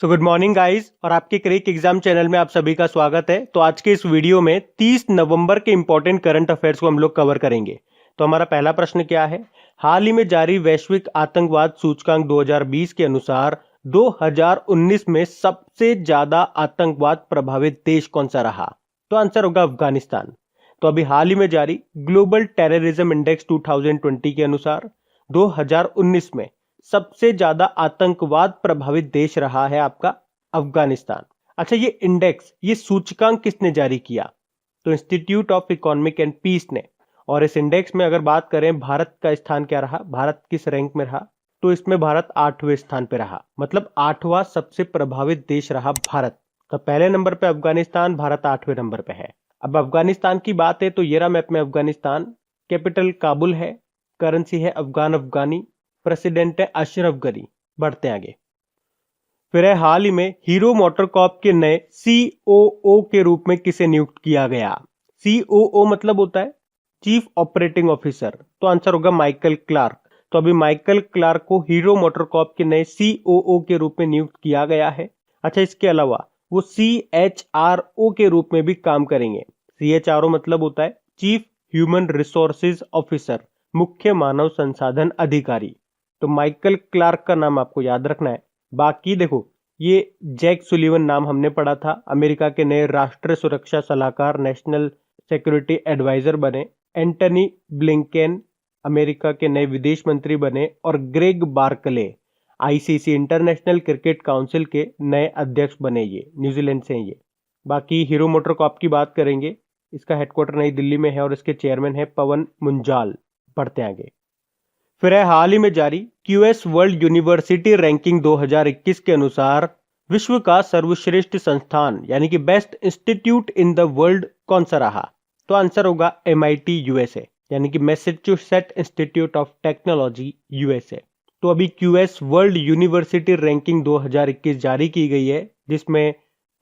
So good morning guys और आपके crack exam channel में आप सभी का स्वागत है। तो आज के इस वीडियो में 30 नवंबर के इंपॉर्टेंट करंट अफेयर्स को हम लोग कवर करेंगे। तो हमारा पहला प्रश्न क्या है? हाल ही में जारी वैश्विक आतंकवाद सूचकांक 2020 के अनुसार 2019 में सबसे ज्यादा आतंकवाद प्रभावित देश कौन सा रहा? तो आंसर होगा अफगानिस्तान। तो अभी हाल ही में जारी ग्लोबल टेररिज्म इंडेक्स 2020 के अनुसार 2019 में सबसे ज्यादा आतंकवाद प्रभावित देश रहा है आपका अफगानिस्तान। अच्छा, ये इंडेक्स, ये सूचकांक किसने जारी किया? तो institute of economic and peace ने। और इस इंडेक्स में अगर बात करें भारत का स्थान क्या रहा, भारत किस रैंक में रहा, तो इसमें भारत 8वें स्थान पे रहा। मतलब 8वां सबसे प्रभावित देश रहा भारत। तो पहले नंबर पे अफगानिस्तान, भारत 8वें नंबर पे है। अब अफगानिस्तान की बात है तो ये रहा मैप में अफगानिस्तान। कैपिटल काबुल है, करेंसी है अफगान अफगानी, प्रेसिडेंट है अशरफ गनी। बढ़ते हैं आगे। फिर है हाल ही में हीरो मोटरकॉर्प के नए सीओओ के रूप में किसे नियुक्त किया गया? सीओओ मतलब होता है चीफ ऑपरेटिंग ऑफिसर। तो आंसर होगा माइकल क्लार्क। तो अभी माइकल क्लार्क को हीरो मोटरकॉर्प के नए सीओओ के रूप में नियुक्त किया गया है। अच्छा, इसके अलावा वो CHRO के रूप में भी काम करेंगे। CHRO मतलब होता है चीफ ह्यूमन रिसोर्सेज ऑफिसर, मुख्य मानव संसाधन अधिकारी। तो माइकल क्लार्क का नाम आपको याद रखना है। बाकी देखो, ये जैक सुलिवन नाम हमने पढ़ा था, अमेरिका के नए राष्ट्रीय सुरक्षा सलाहकार, नेशनल सिक्योरिटी एडवाइजर बने। एंटनी ब्लिंकेन अमेरिका के नए विदेश मंत्री बने। और Greg Barclay ICC international cricket council के नए अध्यक्ष बने। ये न्यूजीलैंड से हैं ये। बाकी हीरो मोटरकॉर्प की बात करेंगे, इसका हेडक्वार्टर नई दिल्ली में है और इसके चेयरमैन है पवन मुंजाल। बढ़ते आगे। फिर है हाल ही में जारी क्यूएस वर्ल्ड यूनिवर्सिटी रैंकिंग 2021 के अनुसार विश्व का सर्वश्रेष्ठ संस्थान यानी कि best institute in the world कौन सा रहा? तो आंसर होगा MIT USA यानी कि Massachusetts institute of technology USA। तो अभी क्यूएस वर्ल्ड यूनिवर्सिटी रैंकिंग 2021 जारी की गई है, जिसमें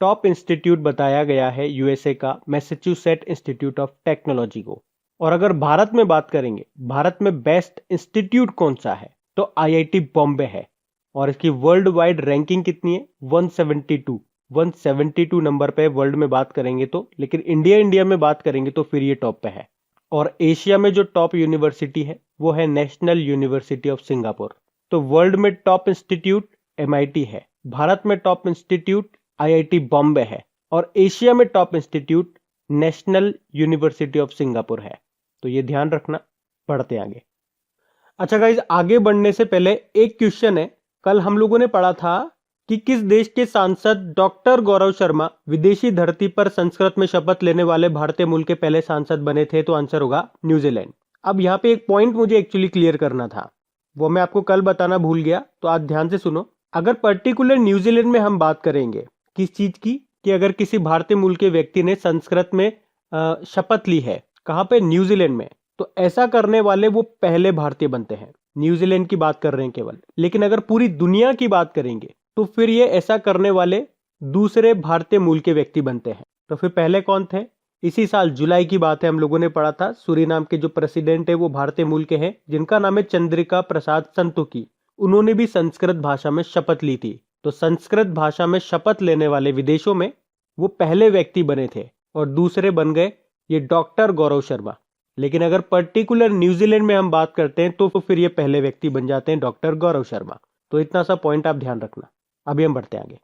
टॉप इंस्टीट्यूट बताया गया है USA का मैसेच्यूसेट्स इंस्टीट्यूट ऑफ टेक्नोलॉजी को। और अगर भारत में बात करेंगे, भारत में बेस्ट इंस्टीट्यूट कौन सा है, तो IIT बॉम्बे है। और इसकी वर्ल्ड वाइड रैंकिंग कितनी है? 172 नंबर पे वर्ल्ड में बात करेंगे तो। लेकिन इंडिया में बात करेंगे तो फिर ये टॉप पे है। और एशिया में जो टॉप यूनिवर्सिटी है वो है नेशनल यूनिवर्सिटी ऑफ सिंगापुर। तो वर्ल्ड में टॉप इंस्टीट्यूट MIT है, भारत में टॉप इंस्टीट्यूट IIT बॉम्बे है, और एशिया में top institute national university of Singapore है। तो ये ध्यान रखना। बढ़ते आगे। अच्छा गाइज, आगे बढ़ने से पहले एक क्वेश्चन है। कल हम लोगों ने पढ़ा था कि किस देश के सांसद डॉक्टर गौरव शर्मा विदेशी धरती पर संस्कृत में शपथ लेने वाले भारतीय मूल के पहले सांसद बने थे? तो आंसर होगा न्यूजीलैंड। अब यहाँ पे एक पॉइंट मुझे एक्चुअली क्लियर करना था, वो मैं आपको कल बताना भूल गया, तो आज ध्यान से सुनो। अगर पर्टिकुलर न्यूजीलैंड में हम बात करेंगे किस चीज की, कि अगर किसी भारतीय मूल के व्यक्ति ने संस्कृत में शपथ ली है, कहां पे? न्यूजीलैंड में, तो ऐसा करने वाले वो पहले भारतीय बनते हैं। न्यूजीलैंड की बात कर रहे हैं केवल। लेकिन अगर पूरी दुनिया की बात करेंगे तो फिर ये ऐसा करने वाले दूसरे भारतीय मूल के व्यक्ति बनते हैं। तो फिर पहले कौन थे? इसी साल जुलाई की बात है, हम लोगों ने पढ़ा था सूरीनाम के जो प्रेसिडेंट है वो भारतीय मूल के हैं, जिनका नाम है चंद्रिका प्रसाद संतोखी। उन्होंने भी संस्कृत भाषा में शपथ ली थी। तो संस्कृत भाषा में शपथ लेने वाले विदेशों में वो पहले व्यक्ति बने थे, और दूसरे बन गए ये डॉक्टर गौरव शर्मा। लेकिन अगर पर्टिकुलर न्यूजीलैंड में हम बात करते हैं तो फिर ये पहले व्यक्ति बन जाते हैं, डॉक्टर गौरव शर्मा। तो इतना सा पॉइंट आप ध्यान रखना। अभी हम बढ़ते हैं आगे।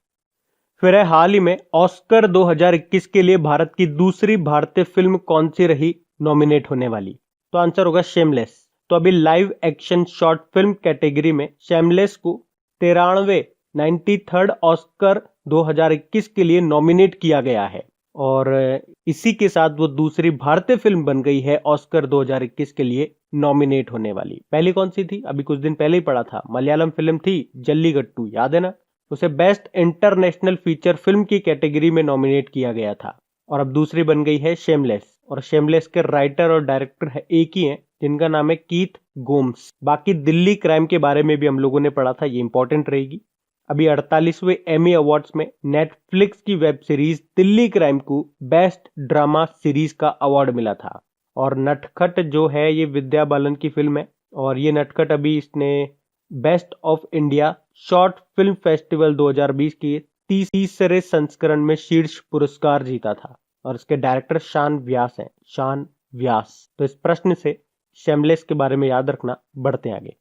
फिर है हाल ही में ऑस्कर 2021 के लिए भारत की दूसरी भारतीय फिल्म कौन सी रही नॉमिनेट होने वाली? तो आंसर होगा शेमलेस। तो अभी live action short film category में शेमलेस को 93rd ऑस्कर 2021 के लिए नॉमिनेट किया गया है, और इसी के साथ वो दूसरी भारतीय फिल्म बन गई है ऑस्कर 2021 के लिए नॉमिनेट होने वाली। पहली कौन सी थी? अभी कुछ दिन पहले ही पढ़ा था, मलयालम फिल्म थी जल्लीकट्टू, याद है ना? उसे बेस्ट इंटरनेशनल फीचर फिल्म की कैटेगरी में नॉमिनेट किया गया था। और अब दूसरी बन गई है शेमलेस, और शेमलेस के राइटर और डायरेक्टर है एक ही हैं, जिनका नाम है कीथ गोम्स। बाकी दिल्ली क्राइम के बारे में भी हम लोगों ने पढ़ा था, ये इंपॉर्टेंट रहेगी। अभी 48वें एमी अवार्ड्स में नेटफ्लिक्स की वेब सीरीज दिल्ली क्राइम को बेस्ट ड्रामा सीरीज का अवार्ड मिला था। और नटखट जो है ये विद्या बालन की फिल्म है, और ये नटखट अभी इसने best of India short film festival 2020 के तीसरे संस्करण में शीर्ष पुरस्कार जीता था और इसके डायरेक्टर शान व्यास हैं, शान व्यास। तो इस प्रश्न से शेमलेस के बारे में याद रखना। बढ़ते आगे।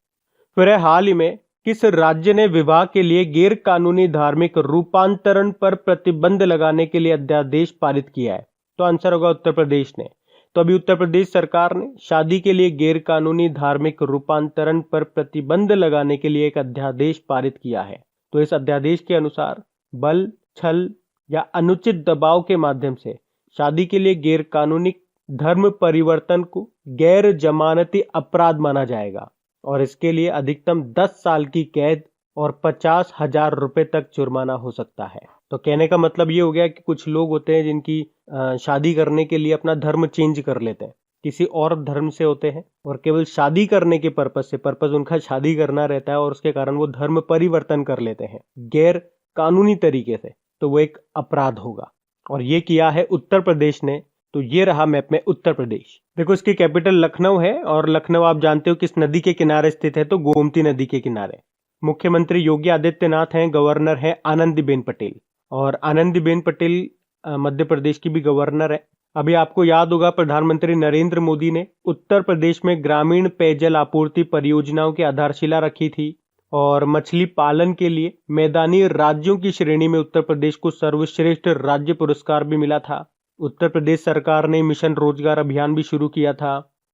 फिर है, हाल ही में किस राज्य ने विवाह के लिए गैर कानूनी धार्मिक रूपांतरण पर प्रतिबंध लगाने के लिए अध्यादेश पारित किया है? तो आंसर होगा उत्तर प्रदेश ने। तो अभी उत्तर प्रदेश सरकार ने शादी के लिए गैर कानूनी धार्मिक रूपांतरण पर प्रतिबंध लगाने के लिए एक अध्यादेश पारित किया है। तो इस अध्यादेश के अनुसार बल, छल या अनुचित दबाव के माध्यम से शादी के लिए गैर कानूनी धर्म परिवर्तन को गैर जमानती अपराध माना जाएगा और इसके लिए अधिकतम 10 साल की कैद और 50,000 रुपए तक जुर्माना हो सकता है। तो कहने का मतलब ये हो गया कि कुछ लोग होते हैं जिनकी शादी करने के लिए अपना धर्म चेंज कर लेते हैं, किसी और धर्म से होते हैं और केवल शादी करने के पर्पस उनका शादी करना रहता है और उसके कारण वो धर्म परिवर्तन कर लेते हैं गैर कानूनी तरीके से, तो वो एक अपराध होगा और ये किया है उत्तर प्रदेश ने। तो ये रहा मैप में उत्तर प्रदेश। देखो, इसकी कैपिटल लखनऊ है और लखनऊ आप जानते हो किस नदी के किनारे स्थित है? तो गोमती नदी के किनारे। मुख्यमंत्री योगी आदित्यनाथ हैं, गवर्नर है आनंदीबेन पटेल और आनंदीबेन पटेल मध्य प्रदेश की भी गवर्नर है। अभी आपको याद होगा प्रधानमंत्री नरेंद्र मोदी ने उत्तर प्रदेश में ग्रामीण पेयजल आपूर्ति परियोजनाओं की आधारशिला रखी थी और मछली पालन के लिए मैदानी राज्यों की श्रेणी में उत्तर प्रदेश को सर्वश्रेष्ठ राज्य पुरस्कार भी मिला था। उत्तर प्रदेश सरकार ने मिशन रोजगार अभियान भी शुरू किया था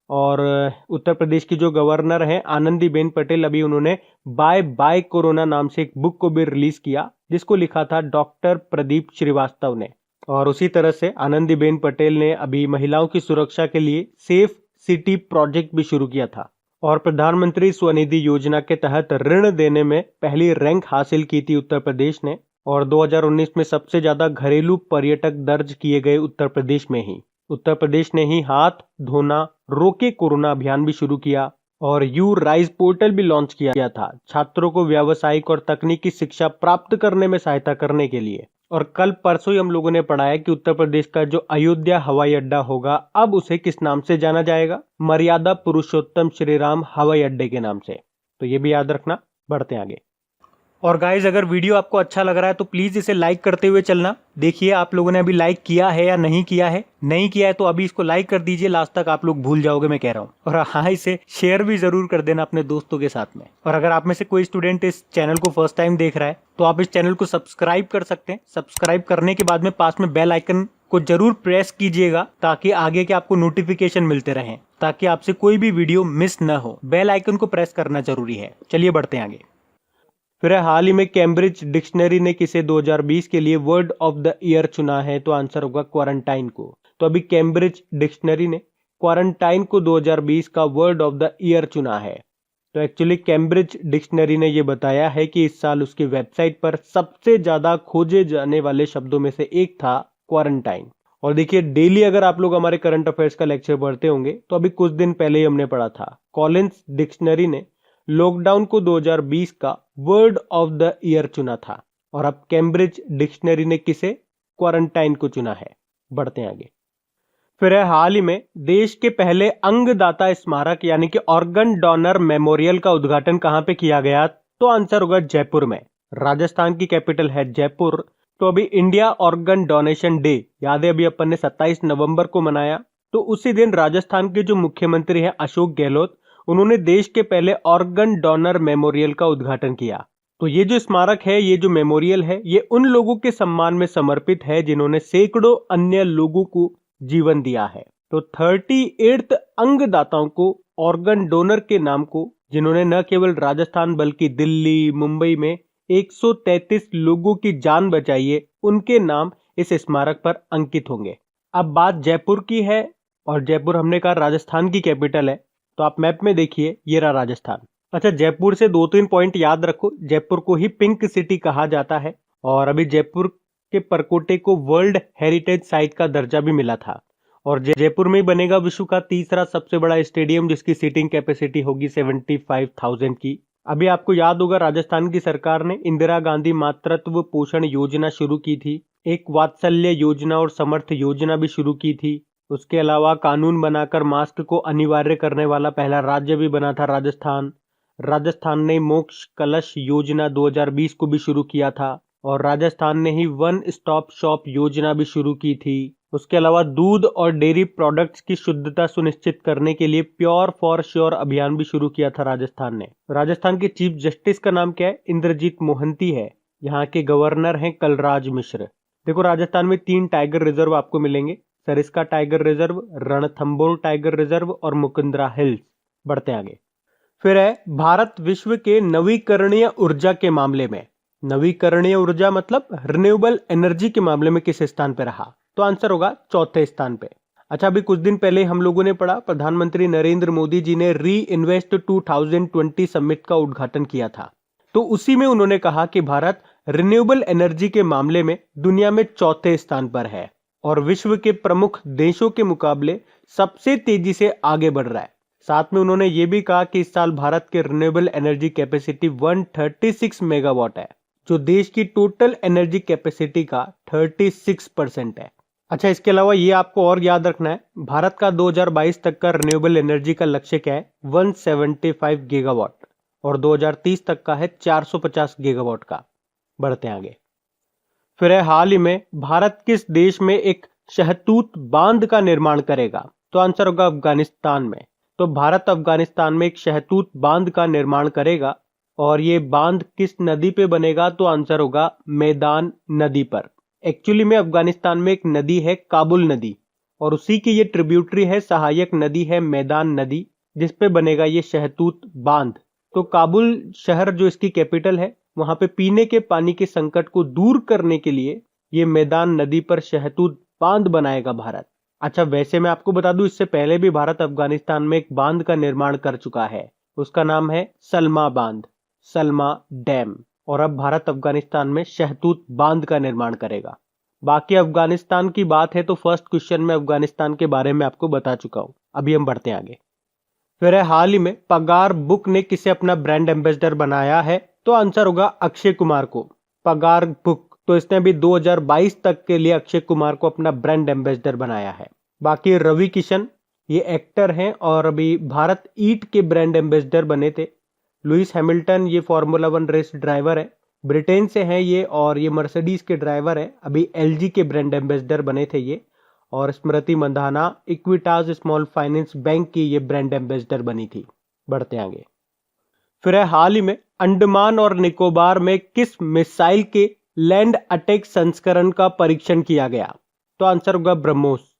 और उत्तर प्रदेश की जो गवर्नर हैं आनंदीबेन पटेल, अभी उन्होंने बाय बाय कोरोना नाम से एक बुक को भी रिलीज किया जिसको लिखा था डॉक्टर प्रदीप श्रीवास्तव ने। और उसी तरह से आनंदीबेन पटेल ने अभी महिलाओं की सुरक्षा के लिए सेफ सिटी प्रोजेक्ट भी शुरू किया था और प्रधानमंत्री स्वनिधि योजना के तहत ऋण देने में पहली रैंक हासिल की थी उत्तर प्रदेश ने और 2019 में सबसे ज्यादा घरेलू पर्यटक दर्ज किए गए उत्तर प्रदेश में ही। उत्तर प्रदेश ने ही हाथ धोना रोके कोरोना अभियान भी शुरू किया और यू राइज पोर्टल भी लॉन्च किया था छात्रों को व्यावसायिक और तकनीकी शिक्षा प्राप्त करने में सहायता करने के लिए। और कल परसों ही हम लोगों ने पढ़ा है कि उत्तर प्रदेश का जो अयोध्या हवाई अड्डा होगा अब उसे किस नाम से जाना जाएगा? मर्यादा पुरुषोत्तम श्रीराम हवाई अड्डे के नाम से। तो ये भी याद रखना। बढ़ते आगे। और गाइज, अगर वीडियो आपको अच्छा लग रहा है तो प्लीज इसे लाइक करते हुए चलना। देखिए आप लोगों ने अभी लाइक किया है या नहीं किया है? नहीं किया है तो अभी इसको लाइक कर दीजिए, लास्ट तक आप लोग भूल जाओगे मैं कह रहा हूँ। और हाँ, इसे शेयर भी जरूर कर देना अपने दोस्तों के साथ में। और अगर आप में से कोई स्टूडेंट इस चैनल को फर्स्ट टाइम देख रहा है तो आप इस चैनल को सब्सक्राइब कर सकते हैं। सब्सक्राइब करने के बाद में पास में बेल आइकन को जरूर प्रेस कीजिएगा ताकि आगे के आपको नोटिफिकेशन मिलते रहें, ताकि आपसे कोई भी वीडियो मिस न हो। बेल आइकन को प्रेस करना जरूरी है। चलिए बढ़ते हैं आगे। फिर हाल ही में कैम्ब्रिज डिक्शनरी ने किसे 2020 के लिए वर्ड ऑफ द ईयर चुना है? तो आंसर होगा क्वारंटाइन को। तो अभी कैम्ब्रिज डिक्शनरी ने क्वारंटाइन को 2020 का वर्ड ऑफ द ईयर चुना है। तो एक्चुअली कैम्ब्रिज डिक्शनरी ने यह बताया है कि इस साल उसकी वेबसाइट पर सबसे ज्यादा खोजे जाने वाले शब्दों में से एक था क्वारंटाइन। और देखिए, डेली अगर आप लोग हमारे करंट अफेयर्स का लेक्चर पढ़ते होंगे तो अभी कुछ दिन पहले ही हमने पढ़ा था कॉलिंस डिक्शनरी ने लॉकडाउन को 2020 का वर्ड ऑफ द ईयर चुना था और अब कैम्ब्रिज डिक्शनरी ने किसे? क्वारंटाइन को चुना है। बढ़ते हैं आगे। फिर है, हाल ही में देश के पहले अंगदाता स्मारक यानी कि ऑर्गन डोनर मेमोरियल का उद्घाटन कहां पे किया गया? तो आंसर होगा जयपुर में। राजस्थान की कैपिटल है जयपुर। तो अभी इंडिया ऑर्गन डोनेशन डे याद है, अभी अपन ने 27 नवंबर को मनाया। तो उसी दिन राजस्थान के जो मुख्यमंत्री है अशोक गहलोत, उन्होंने देश के पहले ऑर्गन डोनर मेमोरियल का उद्घाटन किया। तो ये जो स्मारक है, ये जो मेमोरियल है, ये उन लोगों के सम्मान में समर्पित है जिन्होंने सैकड़ों अन्य लोगों को जीवन दिया है। तो 38 अंगदाताओं को ऑर्गन डोनर के नाम को, जिन्होंने न केवल राजस्थान बल्कि दिल्ली, मुंबई में 133 लोगों की जान बचाई है, उनके नाम इस स्मारक पर अंकित होंगे। अब बात जयपुर की है और जयपुर हमने कहा राजस्थान की कैपिटल है। तो आप मैप में देखिए, ये रहा राजस्थान। अच्छा, जयपुर से 2-3 पॉइंट याद रखो। जयपुर को ही पिंक सिटी कहा जाता है और अभी जयपुर के परकोटे को वर्ल्ड हेरिटेज साइट का दर्जा भी मिला था। और जयपुर में बनेगा विश्व का तीसरा सबसे बड़ा स्टेडियम जिसकी सीटिंग कैपेसिटी होगी 75,000 की। अभी आपको याद होगा राजस्थान की सरकार ने इंदिरा गांधी मातृत्व पोषण योजना शुरू की थी, एक वात्सल्य योजना और समर्थ योजना भी शुरू की थी। उसके अलावा कानून बनाकर मास्क को अनिवार्य करने वाला पहला राज्य भी बना था राजस्थान। राजस्थान ने मोक्ष कलश योजना 2020 को भी शुरू किया था और राजस्थान ने ही वन स्टॉप शॉप योजना भी शुरू की थी। उसके अलावा दूध और डेयरी प्रोडक्ट्स की शुद्धता सुनिश्चित करने के लिए प्योर फॉर श्योर अभियान भी शुरू किया था राजस्थान ने। राजस्थान के चीफ जस्टिस का नाम क्या है? इंद्रजीत मोहंती है। यहाँ के गवर्नर हैं कलराज मिश्र। देखो, राजस्थान में 3 टाइगर रिजर्व आपको मिलेंगे, Sariska tiger reserve, Ranthambore tiger reserve और मुकुंदरा हिल्स। बढ़ते आगे। फिर है भारत विश्व के नवीकरणीय ऊर्जा के मामले में, नवीकरणीय ऊर्जा मतलब रिन्यूएबल एनर्जी के मामले में किस स्थान पे रहा? तो आंसर होगा चौथे स्थान पे। अच्छा, अभी कुछ दिन पहले हम लोगों ने पढ़ा, प्रधानमंत्री नरेंद्र मोदी जी ने री इन्वेस्ट 2020 समिट का उद्घाटन किया था। तो उसी में उन्होंने कहा कि भारत रिन्यूएबल एनर्जी के मामले में दुनिया में चौथे स्थान पर है और विश्व के प्रमुख देशों के मुकाबले सबसे तेजी से आगे बढ़ रहा है। साथ में उन्होंने ये भी कहा कि इस साल भारत के रिन्यूएबल एनर्जी कैपेसिटी 136 मेगावाट है, जो देश की टोटल एनर्जी कैपेसिटी का 36% है। अच्छा, इसके अलावा ये आपको और याद रखना है, भारत का 2022 तक का रिन्यूएबल एनर्जी का लक्ष्य क्या है? 175 गीगावाट और 2030 तक का है 450 गीगावाट का। बढ़ते हैं आगे। फिर है हाल ही में भारत किस देश में एक शहतूत बांध का निर्माण करेगा? तो आंसर होगा अफगानिस्तान में। तो भारत अफगानिस्तान में एक शहतूत बांध का निर्माण करेगा और ये बांध किस नदी पे बनेगा? तो आंसर होगा मैदान नदी पर। एक्चुअली में अफगानिस्तान में एक नदी है काबुल नदी और उसी की ये ट्रिब्यूटरी है, सहायक नदी है मैदान नदी, जिसपे बनेगा ये शहतूत बांध। तो काबुल शहर जो इसकी कैपिटल है, वहां पे पीने के पानी के संकट को दूर करने के लिए ये मैदान नदी पर शहतूत बांध बनाएगा भारत। अच्छा, वैसे मैं आपको बता दूं, इससे पहले भी भारत अफगानिस्तान में एक बांध का निर्माण कर चुका है, उसका नाम है सलमा बांध, सलमा डैम। और अब भारत अफगानिस्तान में शहतूत बांध का निर्माण करेगा। बाकी अफगानिस्तान की बात है तो फर्स्ट क्वेश्चन में अफगानिस्तान के बारे में आपको बता चुका हूं। अभी हम बढ़ते हैं आगे। फिर है हाल ही में पगार बुक ने किसे अपना ब्रांड एम्बेसडर बनाया है? तो आंसर होगा अक्षय कुमार को। पगार बुक, तो इसने अभी 2022 तक के लिए अक्षय कुमार को अपना ब्रांड एम्बेसडर बनाया है। बाकी रवि किशन ये एक्टर हैं और अभी भारत ईट के ब्रांड एम्बेसडर बने थे। लुइस हैमिल्टन ये फार्मूला 1 रेस ड्राइवर है, ब्रिटेन से हैं ये और ये मर्सिडीज के ड्राइवर है, अभी एलजी के ब्रांड एम्बेसडर बने थे ये। और Smriti Mandhana Equitas small finance bank की ये ब्रांड एम्बेसडर बनी थी। बढ़ते आगे। फिर है हाल ही में अंडमान और निकोबार में किस मिसाइल के लैंड अटैक संस्करण का परीक्षण किया गया? तो आंसर होगा ब्रह्मोस।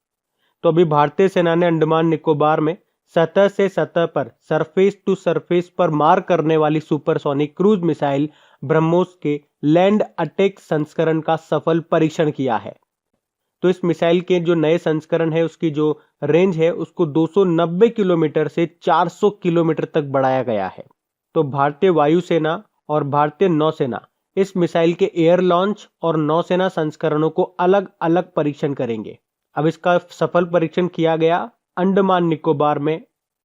तो अभी भारतीय सेना ने अंडमान निकोबार में सतह से सतह पर, सरफेस टू सरफेस पर मार करने वाली सुपरसोनिक क्रूज मिसाइल ब्रह्मोस के लैंड अटैक संस्करण का सफल परीक्षण किया है। तो इस मिसाइल के जो नए संस्करण है उसकी जो रेंज है उसको 290 किलोमीटर से 400 किलोमीटर तक बढ़ाया गया है। तो भारतीय वायुसेना और भारतीय नौसेना इस मिसाइल के एयर लॉन्च और नौसेना संस्करणों को अलग अलग परीक्षण करेंगे। अब इसका सफल परीक्षण किया गया अंडमान निकोबार में।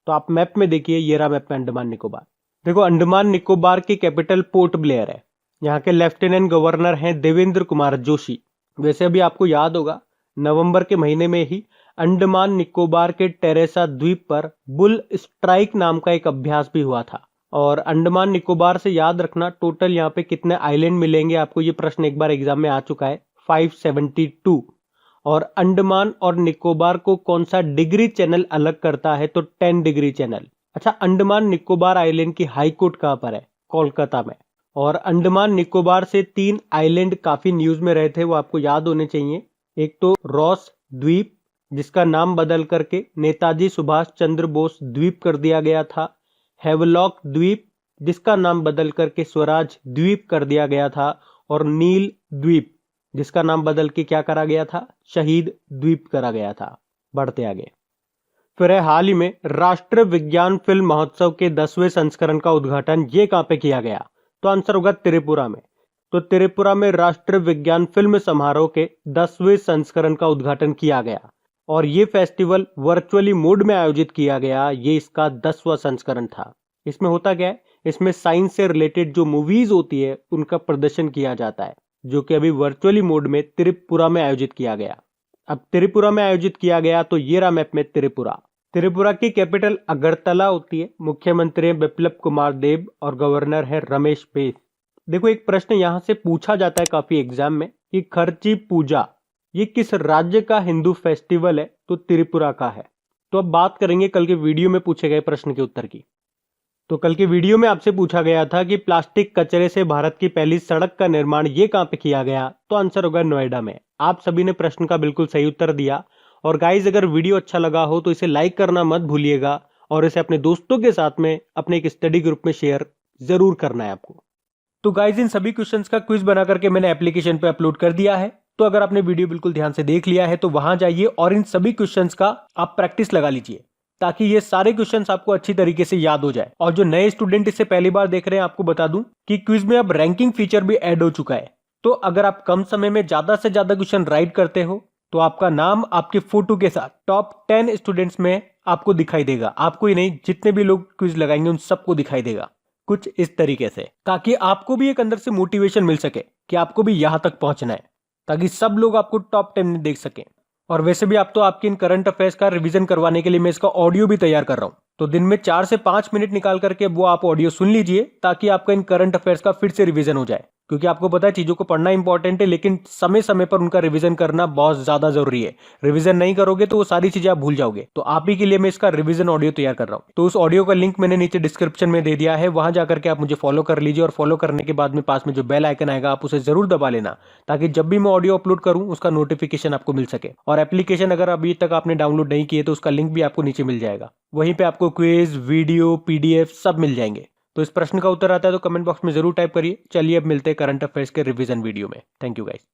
तो आप मैप में देखिए, ये रहा मैप में अंडमान निकोबार। देखो, अंडमान निकोबार की कैपिटल पोर्ट ब्लेयर है। यहाँ के लेफ्टिनेंट गवर्नर हैं देवेंद्र कुमार जोशी। वैसे भी आपको याद होगा, नवंबर के महीने में ही अंडमान निकोबार के टेरेसा द्वीप पर बुल स्ट्राइक नाम का एक अभ्यास भी हुआ था। और अंडमान निकोबार से याद रखना, टोटल यहाँ पे कितने आइलैंड मिलेंगे आपको, ये प्रश्न एक बार एग्जाम में आ चुका है, 572। और अंडमान और निकोबार को कौन सा डिग्री चैनल अलग करता है? तो 10 डिग्री चैनल। अच्छा, अंडमान निकोबार आइलैंड की हाई कोर्ट कहां पर है? कोलकाता में। और अंडमान निकोबार से 3 आइलैंड काफी न्यूज में रहे थे, वो आपको याद होने चाहिए। एक तो रॉस द्वीप, जिसका नाम बदल करके नेताजी सुभाष चंद्र बोस द्वीप कर दिया गया था। हेवलॉक द्वीप, जिसका नाम बदल करके स्वराज द्वीप कर दिया गया था। और नील द्वीप, जिसका नाम बदल के क्या करा गया था? शहीद द्वीप करा गया था। बढ़ते आगे। फिर है हाल ही में राष्ट्रीय विज्ञान फिल्म महोत्सव के 10वें संस्करण का उद्घाटन ये कहां पे किया गया? तो आंसर होगा त्रिपुरा में। तो त्रिपुरा में राष्ट्रीय विज्ञान फिल्म समारोह के 10वें संस्करण का उद्घाटन किया गया और ये फेस्टिवल वर्चुअली मोड में आयोजित किया गया। ये इसका 10वां संस्करण था। इसमें होता क्या है, इसमें साइंस से रिलेटेड जो मूवीज होती है उनका प्रदर्शन किया जाता है, जो कि अभी वर्चुअली मोड में त्रिपुरा में आयोजित किया गया। अब त्रिपुरा में आयोजित किया गया तो ये रहा मैप में त्रिपुरा। त्रिपुरा की कैपिटल अगरतला होती है। मुख्यमंत्री हैं बिप्लब कुमार देब और गवर्नर है रमेश बैस। देखो, एक प्रश्न यहां से पूछा जाता है काफी एग्जाम में कि खर्ची पूजा ये किस राज्य का हिंदू फेस्टिवल है, तो त्रिपुरा का है। तो अब बात करेंगे कल के वीडियो में पूछे गए प्रश्न के उत्तर की। तो कल के वीडियो में आपसे पूछा गया था कि प्लास्टिक कचरे से भारत की पहली सड़क का निर्माण ये कहां पे किया गया, तो आंसर होगा नोएडा में। आप सभी ने प्रश्न का बिल्कुल सही उत्तर दिया। और गाइज, अगर वीडियो अच्छा लगा हो तो इसे लाइक करना मत भूलिएगा और इसे अपने दोस्तों के साथ में अपने एक स्टडी ग्रुप में शेयर जरूर करना है आपको। तो गाइज, इन सभी क्वेश्चंस का क्विज बना करके मैंने एप्लीकेशन पे अपलोड कर दिया है। तो अगर आपने वीडियो बिल्कुल ध्यान से देख लिया है तो वहां जाइए और इन सभी क्वेश्चंस का आप प्रैक्टिस लगा लीजिए, ताकि ये सारे क्वेश्चंस आपको अच्छी तरीके से याद हो जाए। और जो नए स्टूडेंट इसे पहली बार देख रहे हैं, आपको बता दूं कि क्विज में अब रैंकिंग फीचर भी ऐड हो चुका है। तो अगर आप कम समय में ज्यादा से ज्यादा क्वेश्चन राइट करते हो तो आपका नाम आपके फोटो के साथ टॉप 10 स्टूडेंट्स में आपको दिखाई देगा। आपको ही नहीं, जितने भी लोग क्विज लगाएंगे उन सबको दिखाई देगा कुछ इस तरीके से, ताकि आपको भी एक अंदर से मोटिवेशन मिल सके कि आपको भी यहां तक पहुंचना है, ताकि सब लोग आपको टॉप 10 में देख सकें। और वैसे भी आप तो आपके इन करंट अफेयर्स का रिवीजन करवाने के लिए मैं इसका ऑडियो भी तैयार कर रहा हूं। तो दिन में 4 से 5 मिनट निकाल करके वो आप ऑडियो सुन लीजिए, ताकि आपका इन करंट अफेयर्स का फिर से रिवीजन हो जाए। क्योंकि आपको पता है चीजों को पढ़ना इंपॉर्टेंट है, लेकिन समय समय पर उनका रिवीजन करना बहुत ज्यादा जरूरी है। रिवीजन नहीं करोगे तो वो सारी चीजें आप भूल जाओगे। तो आप ही के लिए मैं इसका रिवीजन ऑडियो तैयार कर रहा हूं। तो उस ऑडियो का लिंक मैंने नीचे डिस्क्रिप्शन में दे दिया है, वहां जाकर के आप मुझे फॉलो कर लीजिए। और फॉलो करने के बाद में पास में जो बेल आइकन आएगा आप उसे जरूर दबा लेना, ताकि जब भी मैं ऑडियो अपलोड करूं उसका नोटिफिकेशन आपको मिल सके। और एप्लीकेशन अगर अभी तक आपने डाउनलोड नहीं किए तो उसका लिंक भी आपको नीचे मिल जाएगा। वहीं पे आपको क्विज, वीडियो, पीडीएफ सब मिल जाएंगे। तो इस प्रश्न का उत्तर आता है तो कमेंट बॉक्स में जरूर टाइप करिए। चलिए अब मिलते हैं करंट अफेयर्स के रिवीजन वीडियो में। Thank you guys.